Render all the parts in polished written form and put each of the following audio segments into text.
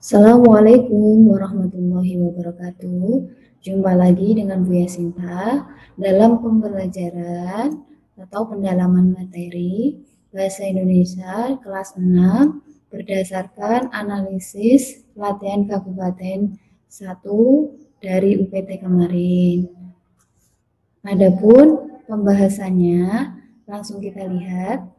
Assalamualaikum warahmatullahi wabarakatuh. Jumpa lagi dengan Bu Yasinta dalam pembelajaran atau pendalaman materi Bahasa Indonesia kelas 6 berdasarkan analisis latihan Kabupaten 1 dari UPT kemarin. Adapun pembahasannya langsung kita lihat.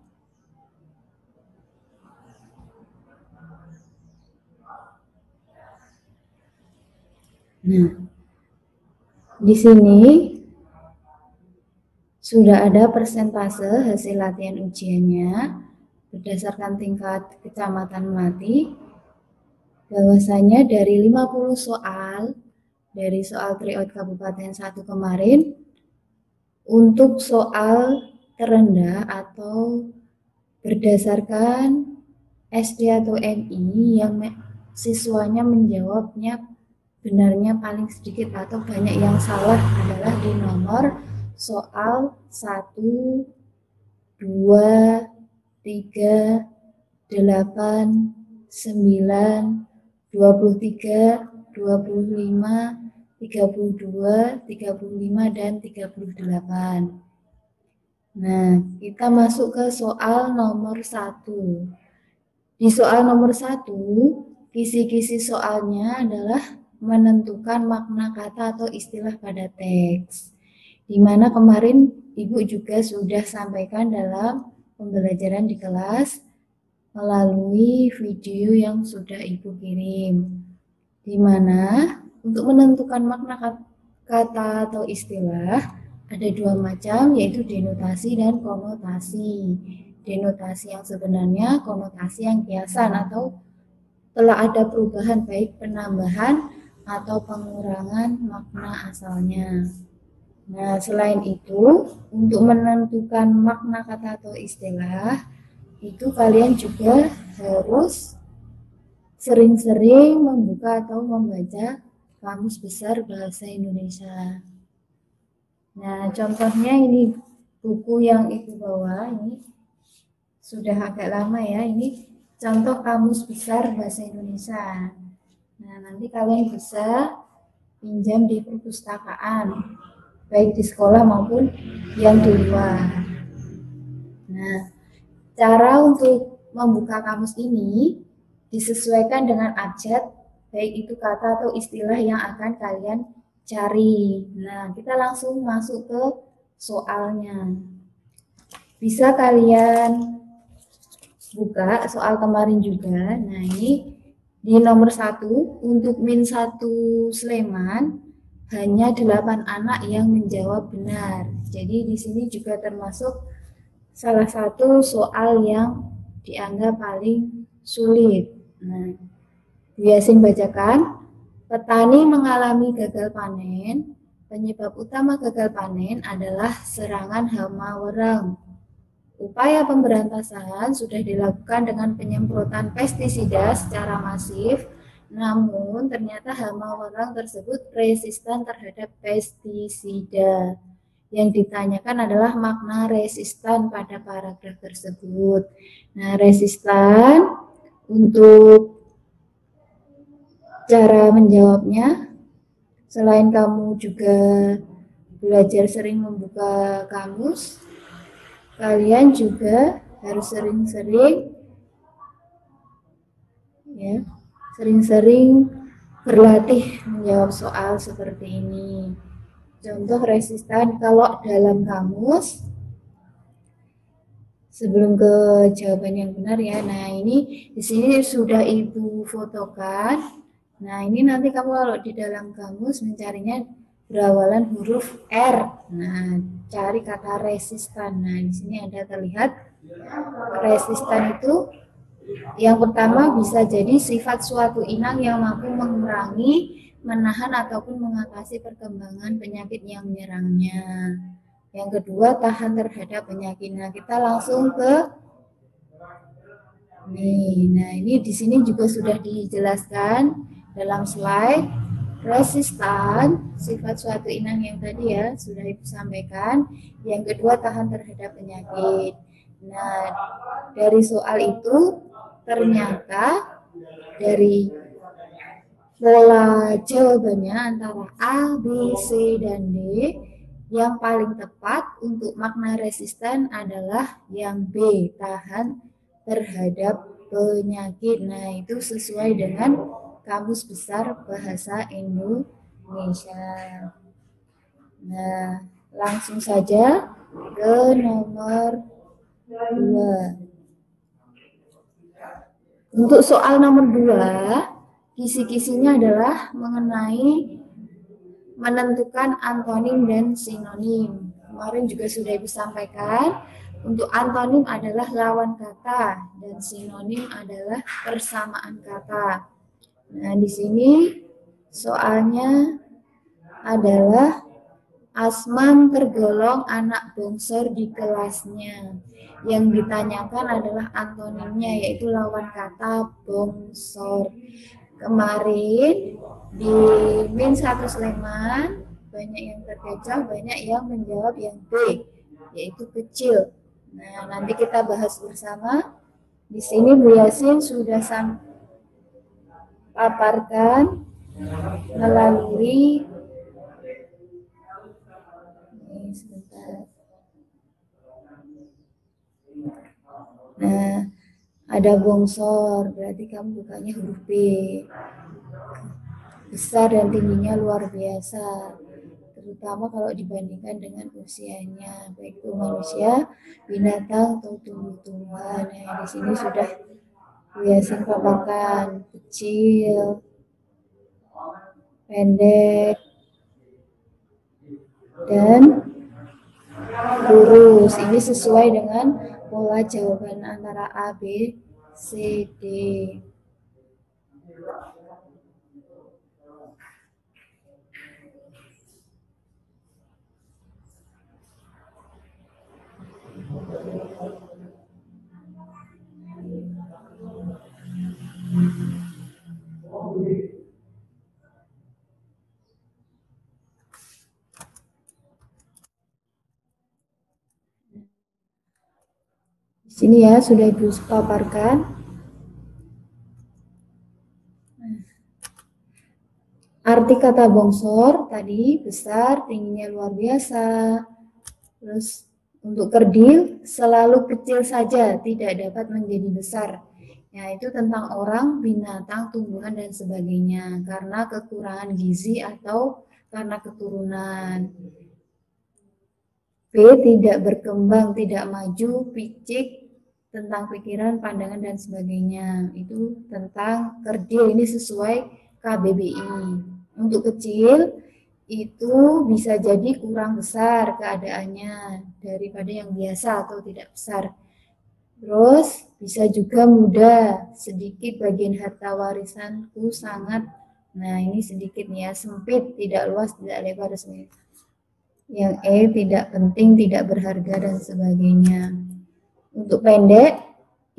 Nah, di sini sudah ada persentase hasil latihan ujiannya berdasarkan tingkat kecamatan Melati, bahwasanya dari 50 soal dari soal tryout Kabupaten 1 kemarin, untuk soal terendah atau berdasarkan SD atau MI yang siswanya menjawabnya benarnya paling sedikit atau banyak yang salah adalah di nomor soal 1, 2, 3, 8, 9, 23, 25, 32, 35, dan 38. Nah, kita masuk ke soal nomor 1. Di soal nomor 1, kisi-kisi soalnya adalah menentukan makna kata atau istilah pada teks. Di mana kemarin Ibu juga sudah sampaikan dalam pembelajaran di kelas melalui video yang sudah Ibu kirim. Di mana untuk menentukan makna kata atau istilah ada dua macam, yaitu denotasi dan konotasi. Denotasi yang sebenarnya, konotasi yang kiasan atau telah ada perubahan baik penambahan atau pengurangan makna asalnya. Nah, selain itu, untuk menentukan makna kata atau istilah, itu kalian juga harus sering-sering membuka atau membaca Kamus Besar Bahasa Indonesia. Nah, contohnya ini buku yang Ibu bawa, ini sudah agak lama ya, ini contoh Kamus Besar Bahasa Indonesia. Nah, nanti kalian bisa pinjam di perpustakaan, baik di sekolah maupun yang di luar. Nah, cara untuk membuka kamus ini disesuaikan dengan abjad, baik itu kata atau istilah yang akan kalian cari. Nah, kita langsung masuk ke soalnya. Bisa kalian buka soal kemarin juga. Nah, ini di nomor 1 untuk min 1 Sleman hanya 8 anak yang menjawab benar. Jadi di sini juga termasuk salah satu soal yang dianggap paling sulit. Nah, Bu Yasin bacakan. Petani mengalami gagal panen. Penyebab utama gagal panen adalah serangan hama wereng. Upaya pemberantasan sudah dilakukan dengan penyemprotan pestisida secara masif, namun ternyata hama wereng tersebut resisten terhadap pestisida. Yang ditanyakan adalah makna resistan pada paragraf tersebut. Nah, resistan untuk cara menjawabnya, selain kamu juga belajar sering membuka kamus, kalian juga harus sering-sering ya, sering-sering berlatih menjawab soal seperti ini. Contoh resistan kalau dalam kamus, sebelum ke jawaban yang benar ya. Nah, ini di sini sudah Ibu fotokan. Nah, ini nanti kamu kalau di dalam kamus mencarinya berawalan huruf R. Nah, cari kata resistan. Nah, di sini ada terlihat resistan itu yang pertama bisa jadi sifat suatu inang yang mampu mengurangi, menahan ataupun mengatasi perkembangan penyakit yang menyerangnya. Yang kedua, tahan terhadap penyakit. Nah, kita langsung ke nih. Nah, ini di sini juga sudah dijelaskan dalam slide. Resistan, sifat suatu inang yang tadi ya sudah Ibu sampaikan. Yang kedua, tahan terhadap penyakit. Nah, dari soal itu ternyata dari pola jawabannya antara A, B, C, dan D, yang paling tepat untuk makna resisten adalah yang B, tahan terhadap penyakit. Nah, itu sesuai dengan Kamus Besar Bahasa Indonesia. Nah, langsung saja ke nomor 2. Untuk soal nomor 2, kisi-kisinya adalah mengenai menentukan antonim dan sinonim. Kemarin juga sudah Ibu sampaikan, untuk antonim adalah lawan kata dan sinonim adalah persamaan kata. Nah, di sini soalnya adalah Asman tergolong anak bongsor di kelasnya. Yang ditanyakan adalah antonimnya, yaitu lawan kata bongsor. Kemarin di Min 1 Sleman banyak yang terkecoh, banyak yang menjawab yang B, yaitu kecil. Nah, nanti kita bahas bersama. Di sini Bu Yasin sudah paparkan melalui sebentar. Nah, ada bongsor, berarti kamu bukanya huruf B. Besar dan tingginya luar biasa, terutama kalau dibandingkan dengan usianya, baik itu manusia, binatang, atau tumbuh-tumbuhan. Nah, di sini sudah biasa paparkan kecil, pendek, dan lurus. Ini sesuai dengan pola jawaban antara A, B, C, D. Di sini ya sudah Ibu paparkan. Arti kata bongsor tadi besar, tingginya luar biasa. Terus untuk kerdil selalu kecil saja, tidak dapat menjadi besar. Nah, itu tentang orang, binatang, tumbuhan, dan sebagainya karena kekurangan gizi atau karena keturunan. B, tidak berkembang, tidak maju, picik, tentang pikiran, pandangan, dan sebagainya. Itu tentang kerdil, ini sesuai KBBI. Untuk kecil, itu bisa jadi kurang besar keadaannya daripada yang biasa atau tidak besar. Terus bisa juga muda, sedikit bagian harta warisanku sangat. Nah, ini sedikit nih ya, sempit, tidak luas, tidak lebar, sebenarnya. Yang E, tidak penting, tidak berharga, dan sebagainya. Untuk pendek,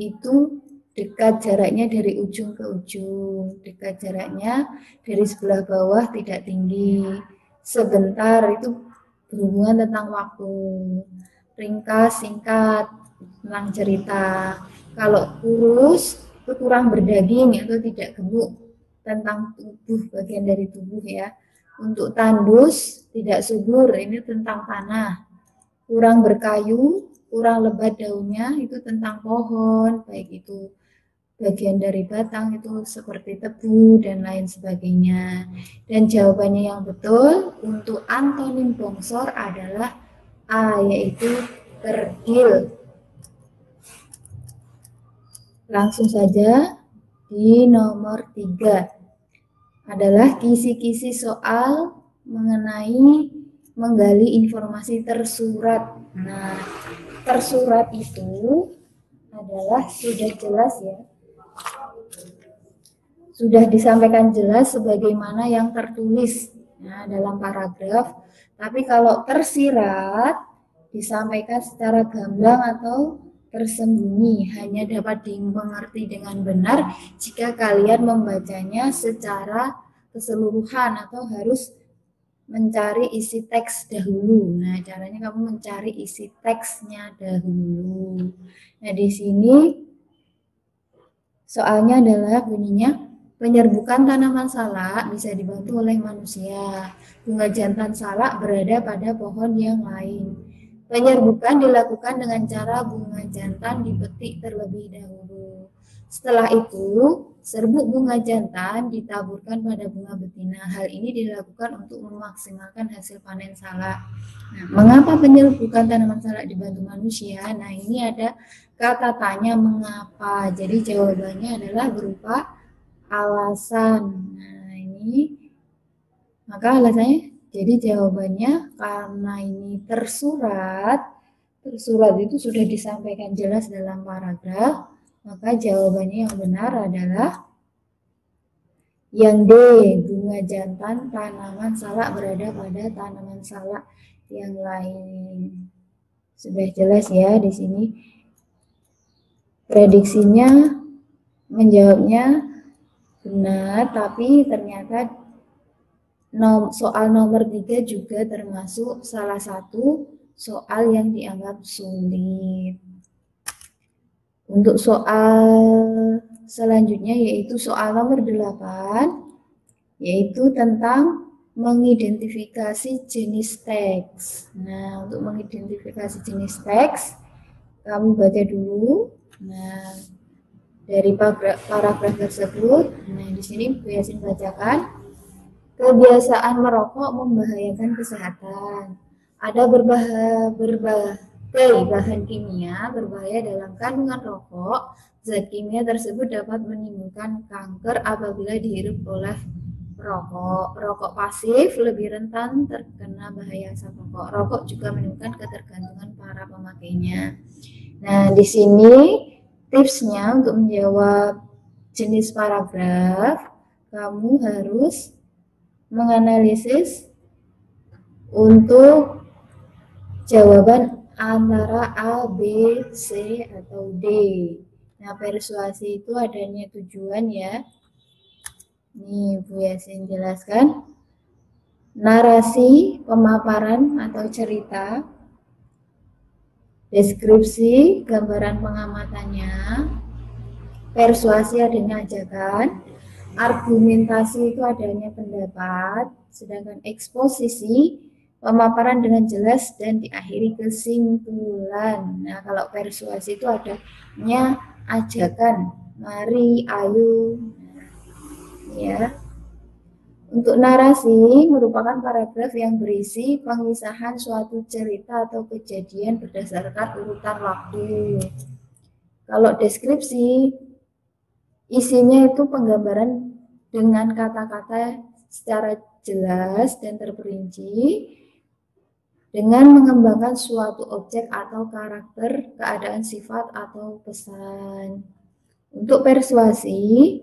itu dekat jaraknya dari ujung ke ujung, dekat jaraknya dari sebelah bawah, tidak tinggi. Sebentar, itu berhubungan tentang waktu. Ringkas, singkat, tentang cerita. Kalau kurus, itu kurang berdaging atau tidak gemuk, tentang tubuh, bagian dari tubuh ya. Untuk tandus, tidak subur, ini tentang tanah. Kurang berkayu, kurang lebat daunnya, itu tentang pohon, baik itu bagian dari batang itu seperti tebu dan lain sebagainya. Dan jawabannya yang betul untuk antonim bongsor adalah A, yaitu kerdil. Langsung saja di nomor 3 adalah kisi-kisi soal mengenai menggali informasi tersurat. Nah, tersurat itu adalah sudah jelas ya, sudah disampaikan jelas sebagaimana yang tertulis dalam paragraf. Tapi kalau tersirat disampaikan secara gamblang atau tersembunyi, hanya dapat dimengerti dengan benar jika kalian membacanya secara keseluruhan atau harus mencari isi teks dahulu. Nah, caranya kamu mencari isi teksnya dahulu. Nah, di sini soalnya adalah bunyinya, Penyerbukan tanaman salak bisa dibantu oleh manusia. Bunga jantan salak berada pada pohon yang lain. Penyerbukan dilakukan dengan cara bunga jantan dipetik terlebih dahulu. Setelah itu, serbuk bunga jantan ditaburkan pada bunga betina. Hal ini dilakukan untuk memaksimalkan hasil panen salak. Nah, mengapa penyerbukan tanaman salak dibantu manusia? Nah, ini ada kata tanya mengapa. Jadi jawabannya adalah berupa alasan. Nah, ini maka alasannya jadi jawabannya karena ini tersurat itu sudah disampaikan jelas dalam paragraf, maka jawabannya yang benar adalah yang D, bunga jantan tanaman salak berada pada tanaman salak yang lain. Sudah jelas ya di sini. Prediksinya menjawabnya benar, tapi ternyata soal nomor 3 juga termasuk salah satu soal yang dianggap sulit. Untuk soal selanjutnya yaitu soal nomor 8, yaitu tentang mengidentifikasi jenis teks. Nah, untuk mengidentifikasi jenis teks, kamu baca dulu. Nah, dari paragraf tersebut, nah di sini Bu Yasin bacakan. Kebiasaan merokok membahayakan kesehatan. Ada berbagai bahan kimia berbahaya dalam kandungan rokok. Zat kimia tersebut dapat menimbulkan kanker apabila dihirup oleh perokok. Perokok pasif lebih rentan terkena bahaya asap rokok. Rokok juga menimbulkan ketergantungan para pemakainya. Nah, di sini tipsnya untuk menjawab jenis paragraf, kamu harus menganalisis untuk jawaban antara A, B, C, atau D. Nah, persuasi itu adanya tujuan ya. Nih, Bu Yasin jelaskan. Narasi, pemaparan atau cerita, deskripsi, gambaran pengamatannya, persuasi adanya ajakan, argumentasi itu adanya pendapat, sedangkan eksposisi pemaparan dengan jelas dan diakhiri kesimpulan. Nah, kalau persuasi itu adanya ajakan, mari, ayo, ya. Untuk narasi merupakan paragraf yang berisi pengisahan suatu cerita atau kejadian berdasarkan urutan waktu. Kalau deskripsi, isinya itu penggambaran dengan kata-kata secara jelas dan terperinci dengan mengembangkan suatu objek atau karakter, keadaan, sifat, atau pesan. Untuk persuasi,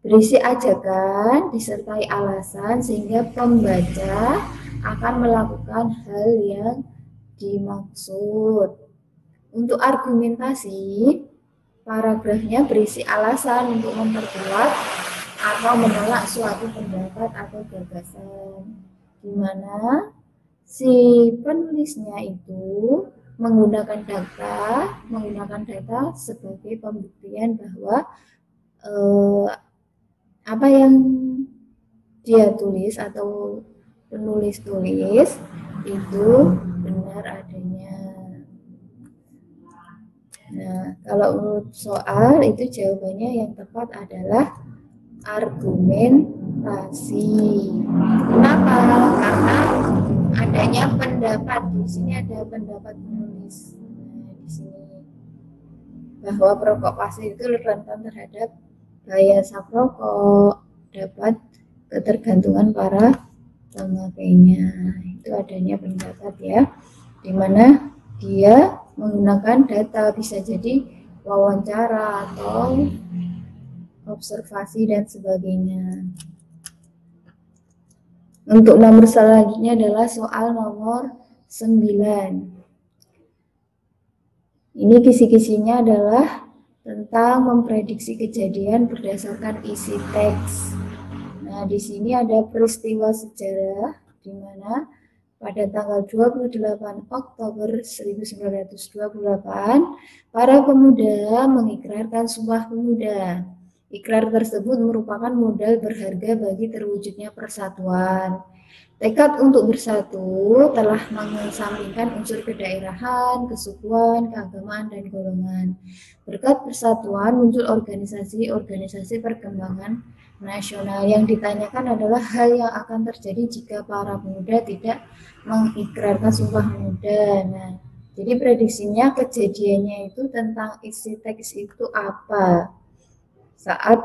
berisi ajakan disertai alasan sehingga pembaca akan melakukan hal yang dimaksud. Untuk argumentasi, paragrafnya berisi alasan untuk memperkuat atau menolak suatu pendapat atau gagasan, di mana si penulisnya itu menggunakan data sebagai pembuktian bahwa apa yang dia tulis atau penulis tulis itu benar adanya. Nah, kalau menurut soal itu jawabannya yang tepat adalah argumentasi. Kenapa? Karena adanya pendapat. Di sini ada pendapat penulis. Nah, di sini bahwa perokok pasif itu rentan terhadap bahaya asap rokok, dapat ketergantungan para pemakainya. Itu adanya pendapat ya, di mana dia menggunakan data, bisa jadi wawancara atau observasi dan sebagainya. Untuk nomor selanjutnya adalah soal nomor 9. Ini kisi-kisinya adalah tentang memprediksi kejadian berdasarkan isi teks. Nah, di sini ada peristiwa sejarah di mana pada tanggal 28 Oktober 1928, para pemuda mengikrarkan Sumpah Pemuda. Ikrar tersebut merupakan modal berharga bagi terwujudnya persatuan. Tekad untuk bersatu telah mengesampingkan unsur kedaerahan, kesukuan, keagamaan, dan golongan. Berkat persatuan muncul organisasi-organisasi perkembangan nasional. Yang ditanyakan adalah hal yang akan terjadi jika para pemuda tidak mengikrarkan Sumpah Pemuda. Nah, jadi prediksinya kejadiannya itu tentang isi teks itu apa saat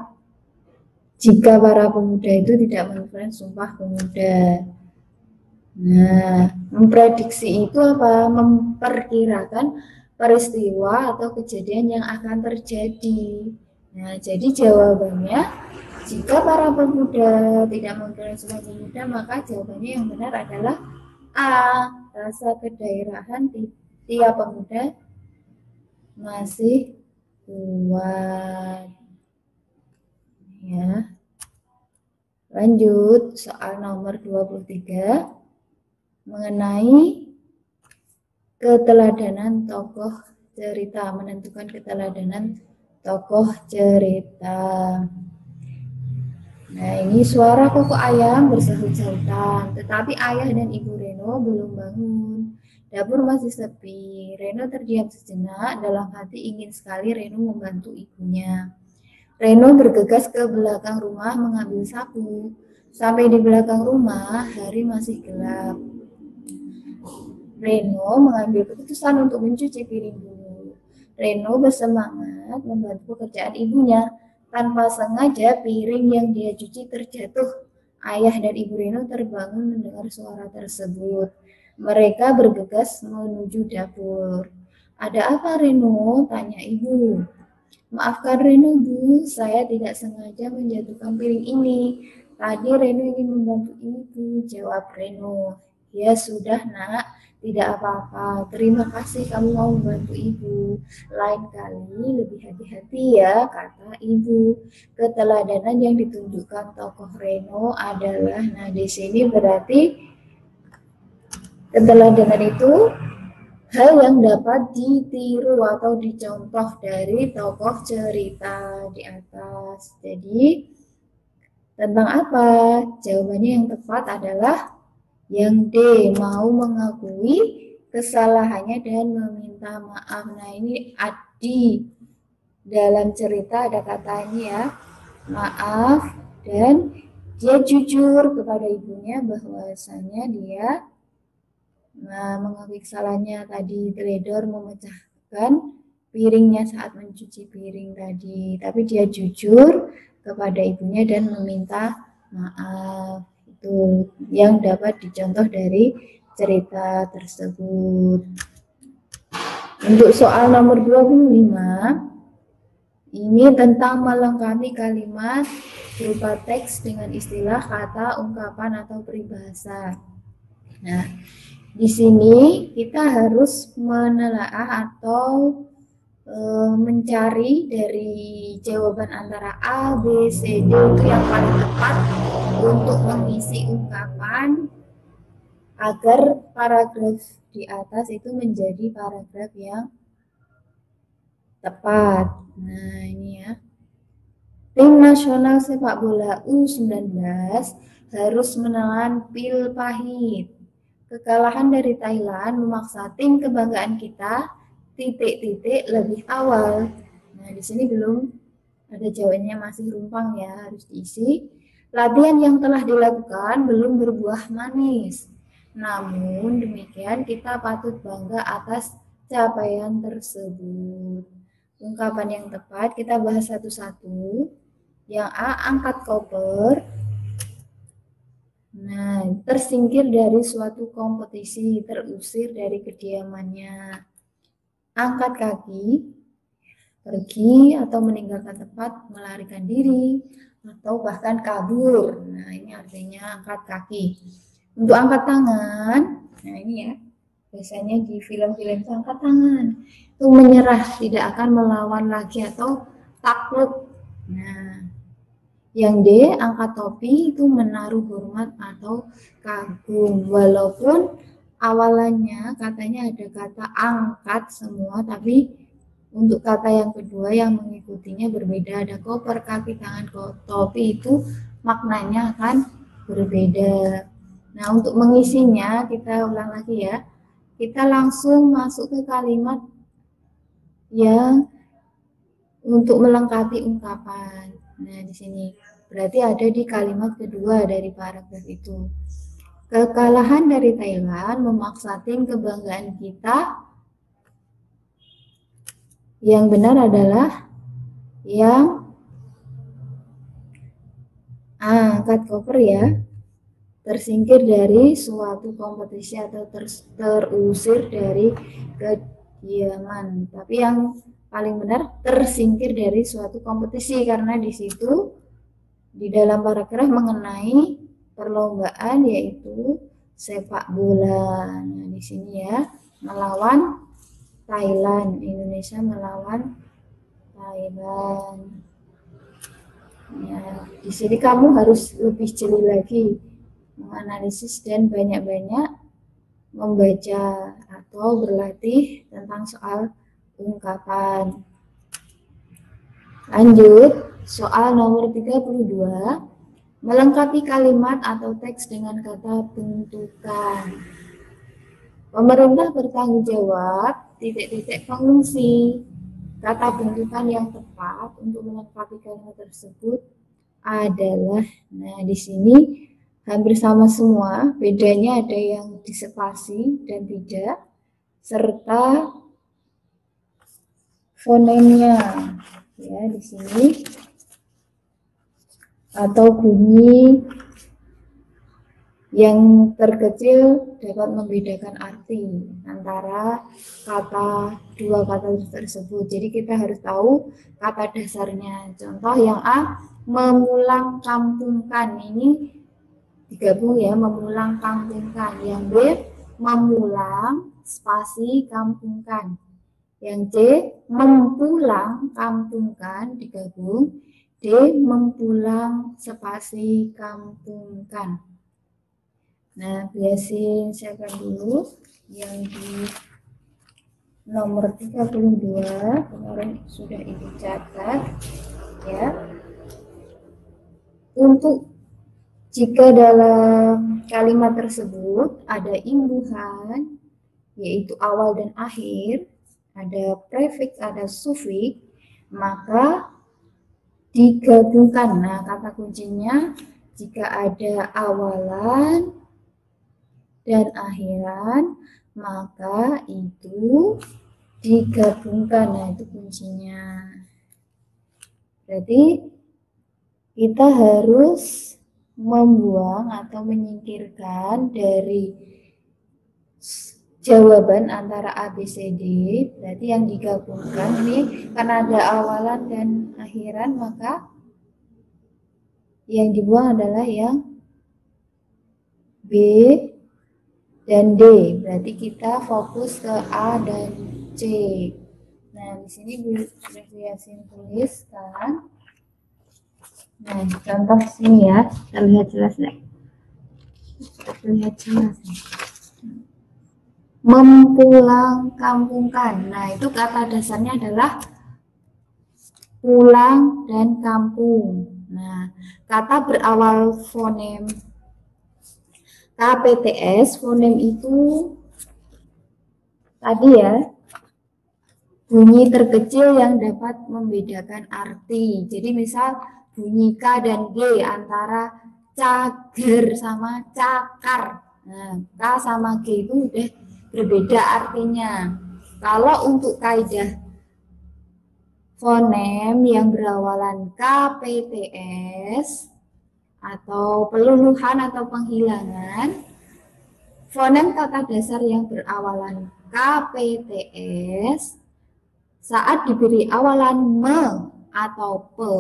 jika para pemuda itu tidak mengikrarkan Sumpah Pemuda. Nah, memprediksi itu apa? Memperkirakan peristiwa atau kejadian yang akan terjadi. Nah, jadi jawabannya, jika para pemuda tidak mengikrarkan Sumpah Pemuda, maka jawabannya yang benar adalah A. Rasa kedaerahan tiap pemuda masih kuat. Ya. Lanjut, soal nomor 23 mengenai keteladanan tokoh cerita, menentukan keteladanan tokoh cerita. Nah, ini suara kokok ayam bersahut-sahutan, tetapi ayah dan ibu Reno belum bangun. Dapur masih sepi. Reno terdiam sejenak, dalam hati ingin sekali Reno membantu ibunya. Reno bergegas ke belakang rumah mengambil sapu. Sampai di belakang rumah, hari masih gelap. Reno mengambil keputusan untuk mencuci piring dulu. Reno bersemangat membantu pekerjaan ibunya. Tanpa sengaja piring yang dia cuci terjatuh. Ayah dan ibu Reno terbangun mendengar suara tersebut. Mereka bergegas menuju dapur. Ada apa, Reno? Tanya ibu. Maafkan Reno, Bu, saya tidak sengaja menjatuhkan piring ini. Tadi Reno ingin membantu ibu, jawab Reno. Ya sudah, Nak, tidak apa-apa. Terima kasih kamu mau membantu ibu. Lain kali lebih hati-hati ya, kata ibu. Keteladanan yang ditunjukkan tokoh Reno adalah, nah di sini berarti keteladanan itu hal yang dapat ditiru atau dicontoh dari tokoh cerita di atas. Jadi, tentang apa? Jawabannya yang tepat adalah yang D, mau mengakui kesalahannya dan meminta maaf. Nah, ini Adi dalam cerita ada katanya ya, maaf, dan dia jujur kepada ibunya bahwasanya dia mengakui kesalahannya tadi, teledor memecahkan piringnya saat mencuci piring tadi, tapi dia jujur kepada ibunya dan meminta maaf. Itu yang dapat dicontoh dari cerita tersebut. Untuk soal nomor 25, ini tentang melengkapi kalimat berupa teks dengan istilah, kata, ungkapan, atau peribahasa. Nah, di sini kita harus menelaah atau mencari dari jawaban antara A, B, C, D itu yang paling tepat untuk mengisi ungkapan agar paragraf di atas itu menjadi paragraf yang tepat. Nah, ini ya. Tim nasional sepak bola U19 harus menelan pil pahit. Kekalahan dari Thailand memaksa tim kebanggaan kita titik-titik lebih awal. Nah, di sini belum ada jawabannya, masih rumpang ya, harus diisi. Latihan yang telah dilakukan belum berbuah manis. Namun demikian kita patut bangga atas capaian tersebut. Ungkapan yang tepat kita bahas satu-satu. Yang A, angkat koper. Nah, tersingkir dari suatu kompetisi, terusir dari kediamannya. Angkat kaki, pergi atau meninggalkan tempat, melarikan diri, atau bahkan kabur. Nah, ini artinya angkat kaki. Untuk angkat tangan, nah ini ya, biasanya di film-film itu angkat tangan. Itu menyerah, tidak akan melawan lagi atau takluk. Nah, yang D, angkat topi itu menaruh hormat atau kagum. Walaupun awalannya katanya ada kata angkat semua, tapi Untuk kata yang kedua yang mengikutinya berbeda, ada koper, kaki, tangan, topi, itu maknanya akan berbeda. Nah, untuk mengisinya kita ulang lagi ya. Kita langsung masuk ke kalimat yang untuk melengkapi ungkapan. Nah, di sini berarti ada di kalimat kedua dari paragraf itu. Kekalahan dari Thailand memaksa tim kebanggaan kita. Yang benar adalah yang angkat koper ya, tersingkir dari suatu kompetisi atau terusir dari kediaman. Tapi yang paling benar tersingkir dari suatu kompetisi, karena di situ di dalam paragraf mengenai perlombaan yaitu sepak bola. Nah, di sini ya, melawan Thailand, Indonesia melawan Thailand. Ya, di sini kamu harus lebih jeli lagi menganalisis dan banyak-banyak membaca atau berlatih tentang soal ungkapan. Lanjut, soal nomor 32. Melengkapi kalimat atau teks dengan kata bentukan. Pemerintah bertanggung jawab pengungsi. Kata bentukan yang tepat untuk melengkapi kalimat tersebut adalah, nah di sini hampir sama semua, bedanya ada yang dispasi dan tidak, serta fonemnya ya di sini, atau bunyi yang terkecil dapat membedakan arti antara dua kata tersebut. Jadi kita harus tahu kata dasarnya. Contoh yang A, memulang kampungkan, ini digabung ya, memulang kampungkan. Yang B, memulang spasi kampungkan. Yang C, mempulang kampungkan digabung. D, mempulang spasi kampungkan. Nah, biasin siapkan dulu yang di nomor 32 kemarin sudah ibu catat ya. Untuk jika dalam kalimat tersebut ada imbuhan yaitu awal dan akhir, ada prefix, ada sufiks, maka digabungkan. Nah, kata kuncinya jika ada awalan dan akhiran, maka itu digabungkan. Nah, itu kuncinya. Berarti kita harus membuang atau menyingkirkan dari jawaban antara A, B, C, D. Berarti yang digabungkan ini karena ada awalan dan akhiran, maka yang dibuang adalah yang B dan D. Berarti kita fokus ke A dan C. Nah, di sini Yasin tuliskan. Nah, contoh sini ya, terlihat jelas deh. Terlihat jelas. Mempulang kampungkan. Nah, itu kata dasarnya adalah pulang dan kampung. Nah, kata berawal fonem KPTS, fonem itu tadi ya, bunyi terkecil yang dapat membedakan arti. Jadi misal bunyi K dan G antara cager sama cakar. Nah, K sama G itu udah berbeda artinya. Kalau untuk kaidah fonem yang berawalan KPTS atau peluluhan atau penghilangan, fonem kata dasar yang berawalan KPTS saat diberi awalan me atau pe,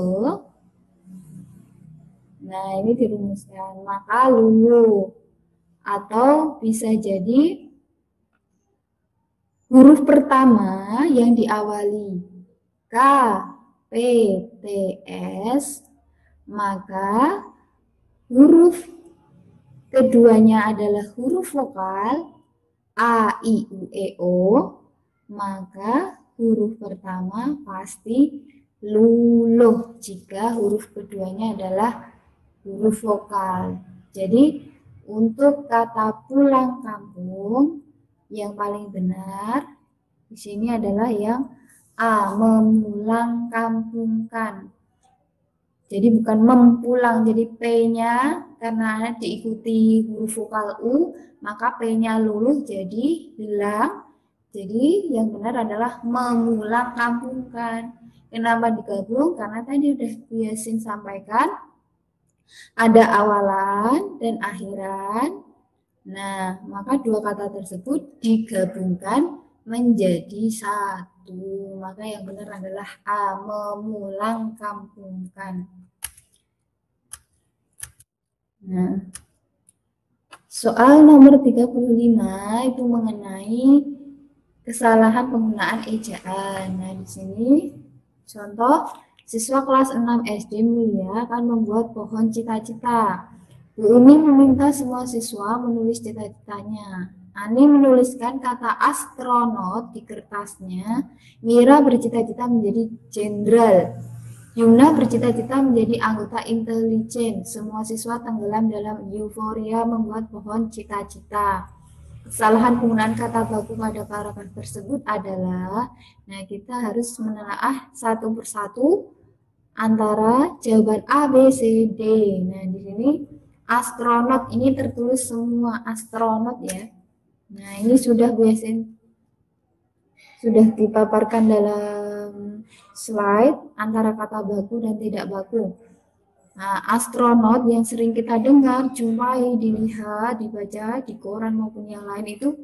nah ini dirumuskan, maka lulu, atau bisa jadi huruf pertama yang diawali KPTS, maka huruf keduanya adalah huruf vokal A, I, U, E, O, maka huruf pertama pasti luluh jika huruf keduanya adalah huruf vokal. Jadi untuk kata pulang kampung yang paling benar di sini adalah yang A, memulang kampungkan. Jadi bukan mempulang, jadi P-nya karena diikuti huruf vokal U, maka P-nya luluh jadi hilang. Jadi yang benar adalah memulang kampungkan. Kenapa digabung? Karena tadi udah Yasin sampaikan, ada awalan dan akhiran. Nah, maka dua kata tersebut digabungkan menjadi satu. Maka yang benar adalah A, memulang kampungkan. Nah, soal nomor 35 itu mengenai kesalahan penggunaan ejaan. Nah, di sini contoh siswa kelas 6 SD Mulia akan membuat pohon cita-cita. Bu Umi meminta semua siswa menulis cita-citanya. Ani menuliskan kata astronot di kertasnya. Mira bercita-cita menjadi jenderal. Yumna bercita-cita menjadi anggota intelijen. Semua siswa tenggelam dalam euforia membuat pohon cita-cita. Kesalahan penggunaan kata baku pada paragraf tersebut adalah, nah kita harus menelaah satu persatu antara jawaban A, B, C, D. Nah di sini astronot ini tertulis semua astronot ya. Nah ini sudah Bu Yasin sudah dipaparkan dalam slide antara kata baku dan tidak baku. Nah, astronot yang sering kita dengar, jumpai, dilihat, dibaca di koran maupun yang lain itu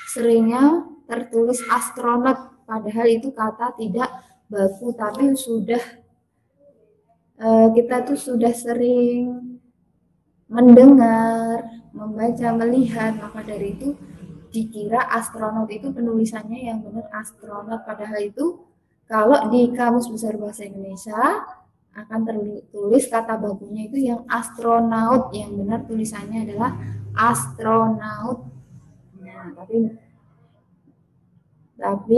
seringnya tertulis astronot, padahal itu kata tidak baku, tapi sudah kita tuh sudah sering mendengar, membaca, melihat, maka dari itu dikira astronot itu penulisannya yang benar astronot, padahal itu kalau di Kamus Besar Bahasa Indonesia akan tertulis kata bakunya itu yang astronaut, yang benar tulisannya adalah astronaut. Nah, tapi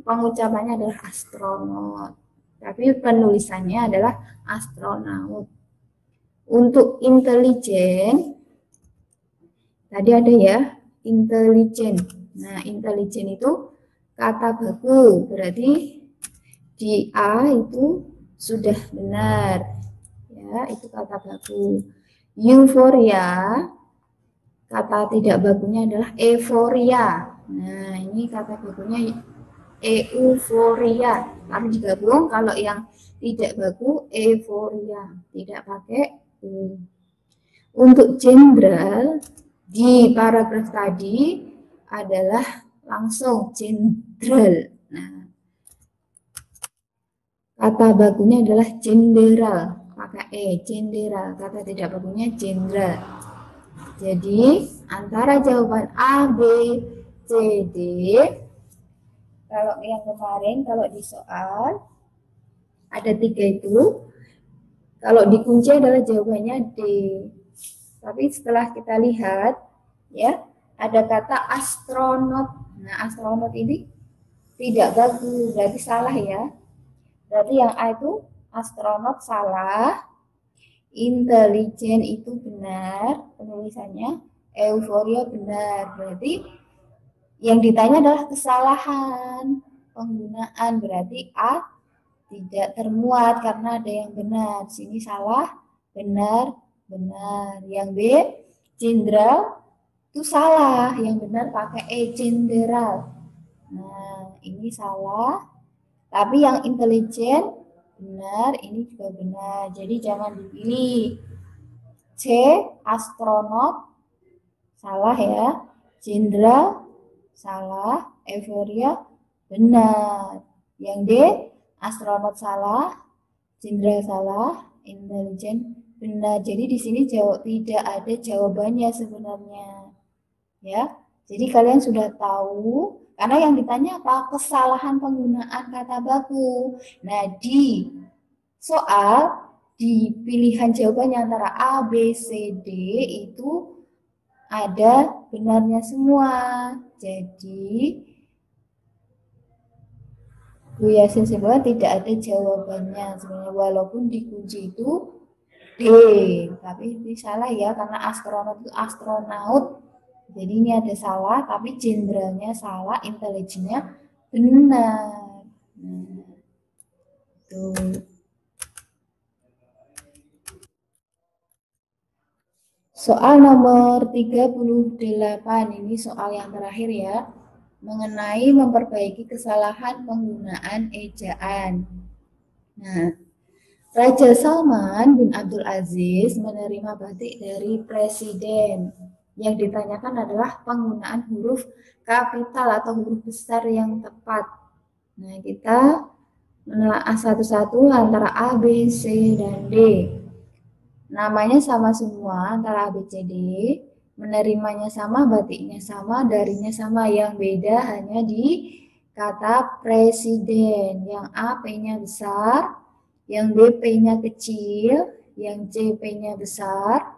pengucapannya adalah astronot, tapi penulisannya adalah astronaut. Untuk intelijen tadi ada ya, intelijen. Nah, intelijen itu kata baku, berarti di A itu sudah benar. Ya, itu kata baku. Euforia, kata tidak bakunya adalah euforia. Nah, ini kata bakunya euforia. Kalau digabung, kalau yang tidak baku euforia, tidak pakai U. Untuk jenderal di paragraf tadi adalah langsung jenderal. Nah, kata bakunya adalah jenderal, pakai E, jenderal. Kata tidak bakunya jenderal. Jadi antara jawaban A, B, C, D, kalau yang kemarin kalau di soal ada 3 itu, kalau dikunci adalah jawabannya D. Tapi setelah kita lihat, ya, ada kata astronot. Nah, astronot ini tidak bagus, berarti salah ya. Berarti yang A itu astronot salah, intelijen itu benar, penulisannya euforia benar. Berarti yang ditanya adalah kesalahan penggunaan, berarti A tidak termuat karena ada yang benar. Sini salah, benar, benar. Yang B, jenderal itu salah, yang benar pakai E, jenderal. Nah, ini salah. Tapi yang intelijen benar, ini juga benar. Jadi jangan dipilih. C, astronot salah ya. Jenderal salah, euforia benar. Yang D, astronot salah, jenderal salah, intelijen benar. Jadi di sini tidak ada jawabannya sebenarnya. Ya. Jadi kalian sudah tahu karena yang ditanya apa? Kesalahan penggunaan kata baku. Nah, di soal di pilihan jawabannya antara A, B, C, D itu ada benarnya semua. Jadi Bu Yasin sebenarnya tidak ada jawabannya sebenarnya, walaupun di kunci itu D, tapi ini salah ya karena astronot itu astronaut. Jadi ini ada salah, tapi jenderalnya salah, intelijennya benar. Nah, tuh. Soal nomor 38 ini soal yang terakhir ya, mengenai memperbaiki kesalahan penggunaan ejaan. Nah, Raja Salman bin Abdul Aziz menerima batik dari presiden. Yang ditanyakan adalah penggunaan huruf kapital atau huruf besar yang tepat. Nah, kita menelaah satu-satu antara A, B, C, dan D. Namanya sama semua antara A, B, C, D. Menerimanya sama, batiknya sama, darinya sama. Yang beda hanya di kata presiden. Yang A, P-nya besar, yang B, P-nya kecil, yang C, P-nya besar.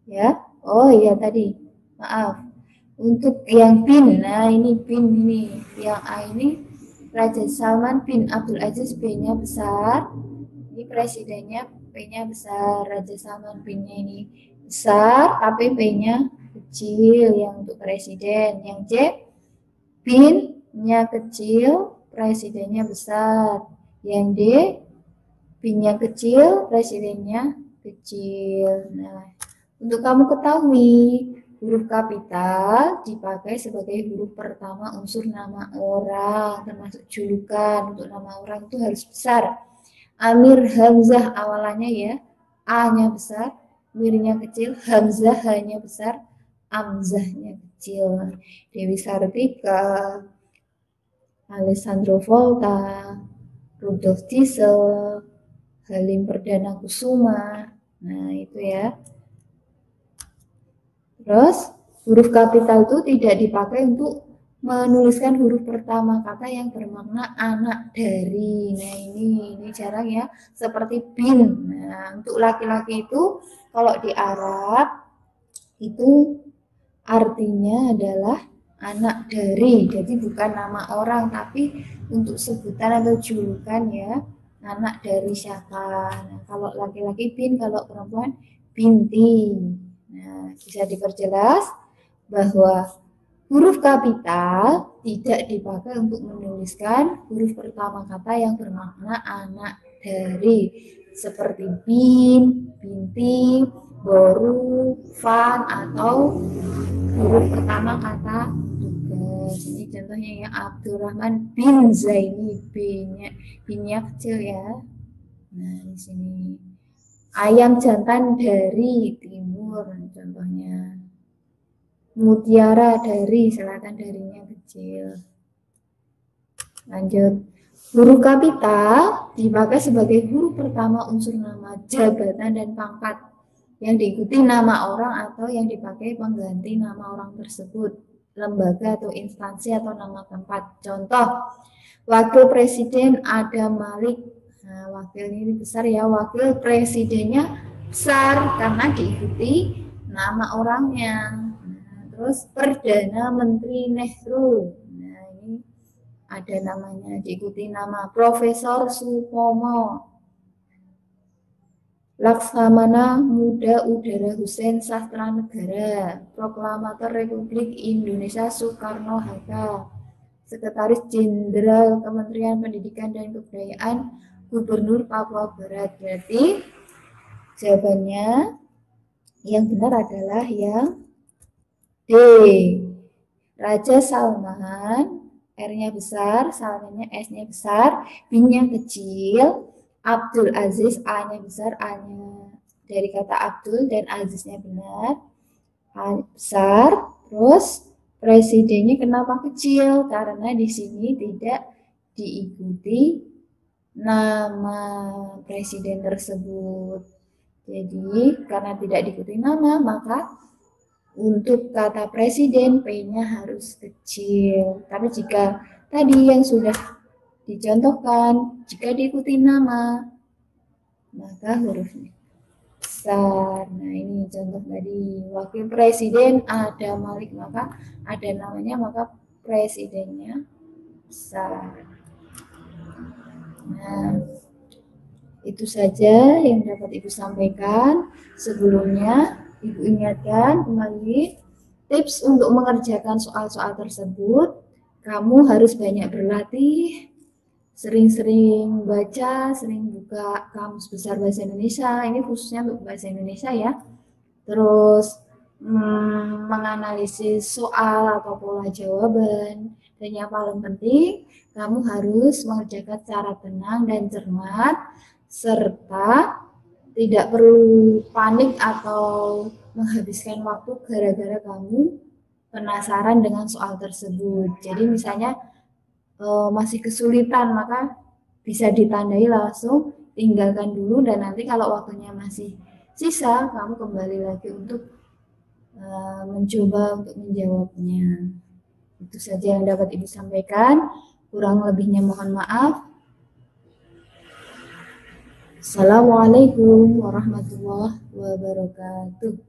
Ya, oh iya tadi, maaf. Untuk yang bin, nah ini bin ini. Yang A ini Raja Salman bin Abdul Aziz, B-nya besar. Ini presidennya P-nya besar, Raja Salman bin-nya ini besar, tapi P-nya kecil yang untuk presiden. Yang C, bin-nya kecil, presidennya besar. Yang D, bin-nya kecil, presidennya kecil. Nah, untuk kamu ketahui, huruf kapital dipakai sebagai huruf pertama unsur nama orang, termasuk julukan. Untuk nama orang itu harus besar. Amir Hamzah awalannya ya, A-nya besar, Mir-nya kecil, Hamzah H-nya besar, Amzahnya kecil. Dewi Sartika, Alessandro Volta, Rudolf Diesel, Halim Perdana Kusuma. Nah, itu ya. Terus, huruf kapital itu tidak dipakai untuk menuliskan huruf pertama kata yang bermakna anak dari. Nah, ini jarang ya, seperti bin. Nah, untuk laki-laki itu kalau di Arab itu artinya adalah anak dari. Jadi bukan nama orang, tapi untuk sebutan atau julukan ya, anak dari siapa. Nah, kalau laki-laki bin, kalau perempuan binti. Nah, bisa diperjelas bahwa huruf kapital tidak dipakai untuk menuliskan huruf pertama kata yang bermakna anak dari, seperti bin, binti, boru, fan, atau huruf pertama kata tugas. Ini contohnya ya, Abdurrahman bin Zaini, binnya kecil ya. Nah, di sini ayam jantan dari timur contohnya. Mutiara dari selatan, darinya kecil. Lanjut. Huruf kapital dipakai sebagai huruf pertama unsur nama, jabatan, dan pangkat yang diikuti nama orang atau yang dipakai pengganti nama orang tersebut, lembaga atau instansi atau nama tempat. Contoh, Wakil Presiden Adam Malik. Nah, wakil ini besar ya, wakil presidennya besar karena diikuti nama orangnya. Terus Perdana Menteri Nehru. Nah, ini ada namanya, diikuti nama Profesor Supomo. Laksamana Muda Udara Hussein Sastra Negara, Proklamator Republik Indonesia Soekarno-Hatta, Sekretaris Jenderal Kementerian Pendidikan dan Kebudayaan, Gubernur Papua Barat. Berarti jawabannya yang benar adalah yang D. Raja Salman, R-nya besar, Salmannya S-nya besar, bin-nya kecil, Abdul Aziz, A-nya besar, A-nya dari kata Abdul dan Aziznya benar, A besar. Terus presidennya kenapa kecil? Karena di sini tidak diikuti nama presiden tersebut. Jadi karena tidak diikuti nama, maka untuk kata presiden P-nya harus kecil. Tapi jika tadi yang sudah dicontohkan, jika diikuti nama, maka hurufnya besar. Nah, ini contoh tadi, wakil presiden ada Malik, maka ada namanya, maka presidennya besar. Nah, itu saja yang dapat Ibu sampaikan. Sebelumnya, Ibu ingatkan kembali tips untuk mengerjakan soal-soal tersebut. Kamu harus banyak berlatih, sering-sering baca, sering buka Kamus Besar Bahasa Indonesia. Ini khususnya untuk bahasa Indonesia ya. Terus menganalisis soal atau pola jawaban. Dan yang paling penting, kamu harus mengerjakan secara tenang dan cermat, serta tidak perlu panik atau menghabiskan waktu gara-gara kamu penasaran dengan soal tersebut. Jadi misalnya masih kesulitan, maka bisa ditandai langsung, tinggalkan dulu, dan nanti kalau waktunya masih sisa, kamu kembali lagi untuk mencoba untuk menjawabnya. Itu saja yang dapat Ibu sampaikan. Kurang lebihnya mohon maaf. Assalamualaikum warahmatullahi wabarakatuh.